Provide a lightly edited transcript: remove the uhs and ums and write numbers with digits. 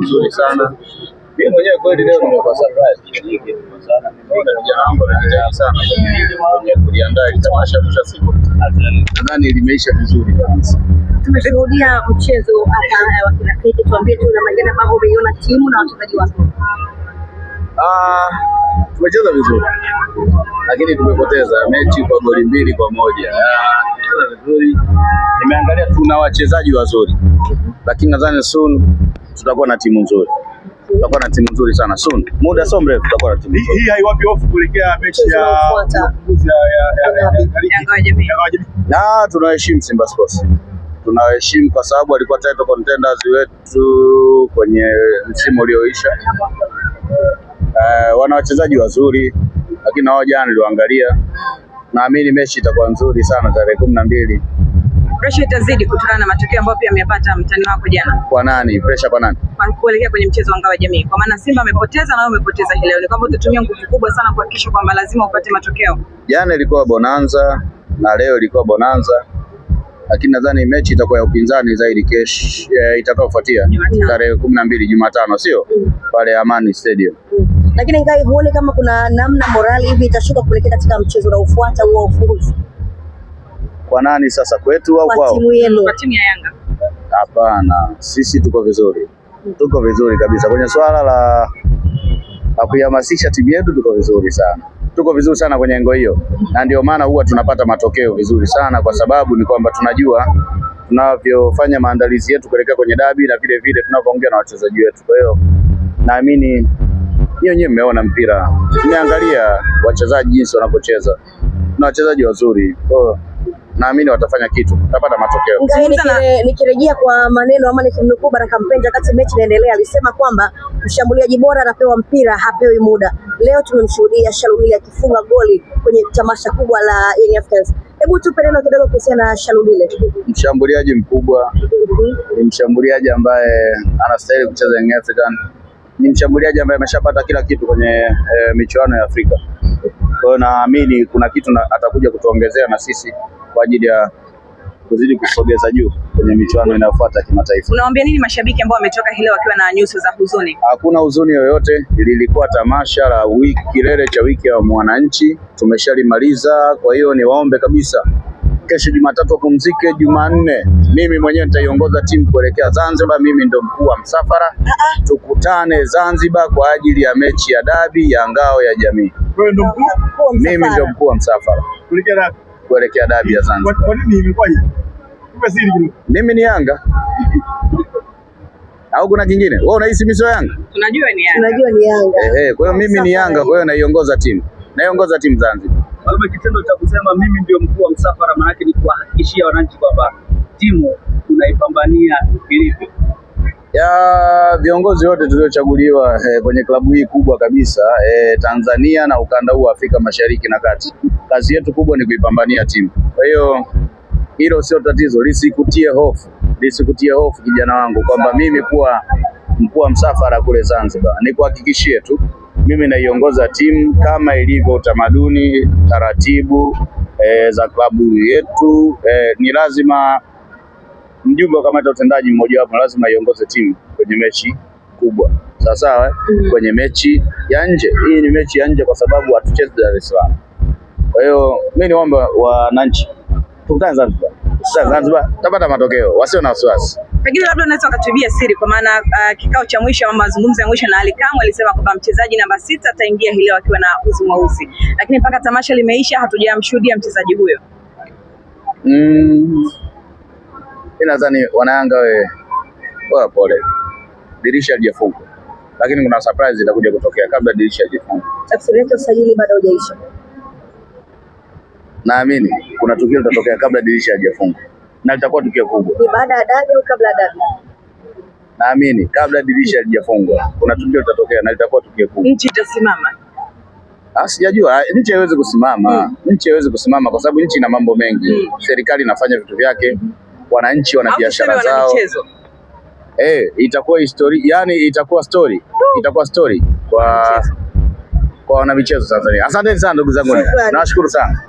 mzuri sana. Mimi mwenyewe kweli leo nimekuwa surprise nyingi sana. Nimeona vijana wangu wanajitahidi sana kwenye kuliandaa tamasha la siku. Nadhani limeisha vizuri kabisa. Tumeshuhudia mchezo hapa wa kirafiki, tuambie tu na majina mambo umeiona timu na wachezaji wako. Tumecheza vizuri. Lakini tumepoteza mechi kwa goli 2-1. Tumecheza vizuri. Nimeangalia tuna wachezaji wazuri. Lakini nadhani soon tutakuwa na timu nzuri. Tutakuwa na timu nzuri sana soon. Muda so mrefu tutakuwa na timu nzuri. Hii haiwapi hofu kuelekea mechi ya na tunaheshimu Simba Sports. Tunaheshimu kwa sababu walikuwa title contenders wetu kwenye msimu ulioisha. Wana wachezaji wazuri, lakini nao jana niliwaangalia. Naamini mechi itakuwa nzuri sana tarehe 12. Pressure itazidi kutokana na matokeo ambayo pia amepata mtani wako jana. Kwa nani? Pressure kwa nani? Kwa kuelekea kwenye mchezo wa Ngao ya Jamii. Kwa maana Simba amepoteza na wewe umepoteza hii leo. Ni kwamba utatumia nguvu kubwa sana kuhakikisha kwamba lazima upate matokeo. Jana ilikuwa bonanza na leo ilikuwa bonanza. Lakini nadhani mechi itakuwa ya upinzani zaidi kesho itakayofuatia tarehe 12 Jumatano, sio? Pale Amani Stadium. Lakini Ngai, huoni kama kuna namna morali hivi itashuka kuelekea katika mchezo unaofuata huo ufunguzi? Kwa nani sasa, kwetu au kwao? Timu yenu, kwa timu ya Yanga. Hapana, sisi tuko vizuri. Tuko vizuri kabisa kwenye swala la kuhamasisha timu yetu, tuko vizuri sana. Tuko vizuri sana kwenye engo hiyo. Na ndio maana huwa tunapata matokeo vizuri sana, kwa sababu ni kwamba tunajua tunavyofanya maandalizi yetu kuelekea kwenye dabi na vile vile tunavyoongea na wachezaji wetu. Kwa hiyo naamini nyinyi mmeona mpira. Tumeangalia wachezaji jinsi wanapocheza. Na wachezaji wazuri. Kwa hiyo naamini watafanya kitu, tutapata matokeo. Nikirejea kwa maneno ama nikimnukuu Baraka Mpenja wakati mechi inaendelea, alisema kwamba mshambuliaji bora anapewa mpira, hapewi muda. Leo tumemshuhudia Shalulile akifunga goli kwenye tamasha kubwa la Young Africans. Hebu tupe neno kidogo kuhusiana na Shalulile. Mshambuliaji mkubwa, ni mshambuliaji ambaye anastahili kucheza Young Africans. Ni mshambuliaji ambaye ameshapata kila kitu kwenye michuano ya Afrika. Kwa hiyo naamini kuna kitu atakuja kutuongezea na sisi kwa ajili ya kuzidi kusogeza juu kwenye michuano inayofuata kimataifa. Unawaambia nini mashabiki ambao wametoka leo wakiwa na nyuso za huzuni? Hakuna huzuni yoyote. Lilikuwa tamasha la kilele cha wiki ya mwananchi, tumeshalimaliza. Kwa hiyo niwaombe kabisa, kesho Jumatatu wapumzike. Jumanne mimi mwenyewe nitaiongoza timu kuelekea Zanzibar. Mimi ndo mkuu wa msafara. Tukutane Zanzibar kwa ajili ya mechi ya dabi ya Ngao ya Jamii. Wewe ndo mkuu? Mimi ndo mkuu wa msafara kuelekea dabi ya Zanzibar. Kwa nini imekwaje? Mimi ni Yanga. Au kuna kingine? Wewe unahisi mimi sio Yanga? Tunajua ni Yanga. Tunajua ni Yanga. Kwa hiyo mimi ni Yanga, kwa hiyo naiongoza timu. Naiongoza timu Zanzibar. Kwa kitendo cha kusema mimi ndio mkuu wa msafara, maana yake ni kuhakikishia wananchi kwamba timu tunaipambania vilivyo. Viongozi wote tuliochaguliwa kwenye klabu hii kubwa kabisa Tanzania na ukanda huu wa Afrika Mashariki na Kati, kazi yetu kubwa ni kuipambania timu. Kwa hiyo hilo sio tatizo, lisikutie hofu kijana wangu kwamba mimi kuwa mkuu wa msafara kule Zanzibar. Nikuhakikishie tu mimi naiongoza timu kama ilivyo utamaduni, taratibu za klabu yetu. Ni lazima mjumbe wa kamati ya utendaji mmoja wapo lazima aiongoze timu kwenye mechi kubwa. Sawa? Kwenye mechi ya nje. Hii ni mechi ya nje kwa sababu hatuchezi Dar es Salaam. Kwa hiyo mimi niombe wananchi tukutane Zanzibar. Zanzibar tapata matokeo, wasio na wasiwasi. Pengine labda unaweza ukatubia siri, kwa maana kikao cha mwisho ama mazungumzo ya mwisho na Ali Kamwe alisema kwamba mchezaji namba 6 ataingia hii leo akiwa na uzi mweusi. Lakini mpaka tamasha limeisha hatujamshuhudia mchezaji huyo. Nadhani wanayanga wewe pole. Dirisha halijafungwa. Lakini kuna surprise itakuja kutokea kabla dirisha halijafungwa. Tafsiri yake usajili bado hujaisha. Naamini kuna tukio litatokea kabla dirisha halijafungwa. Na litakuwa tukio kubwa. Ni baada ya dabi au kabla ya dabi? Naamini kabla dirisha halijafungwa kuna tukio litatokea na litakuwa tukio kubwa. Nchi itasimama. Sijajua, nchi haiwezi kusimama. Nchi haiwezi kusimama kwa sababu nchi ina mambo mengi. Serikali inafanya vitu vyake, wananchi wana biashara zao. Itakuwa story, yani itakuwa story kwa wana michezo Tanzania. Asante sana ndugu zangu. Nashukuru sana.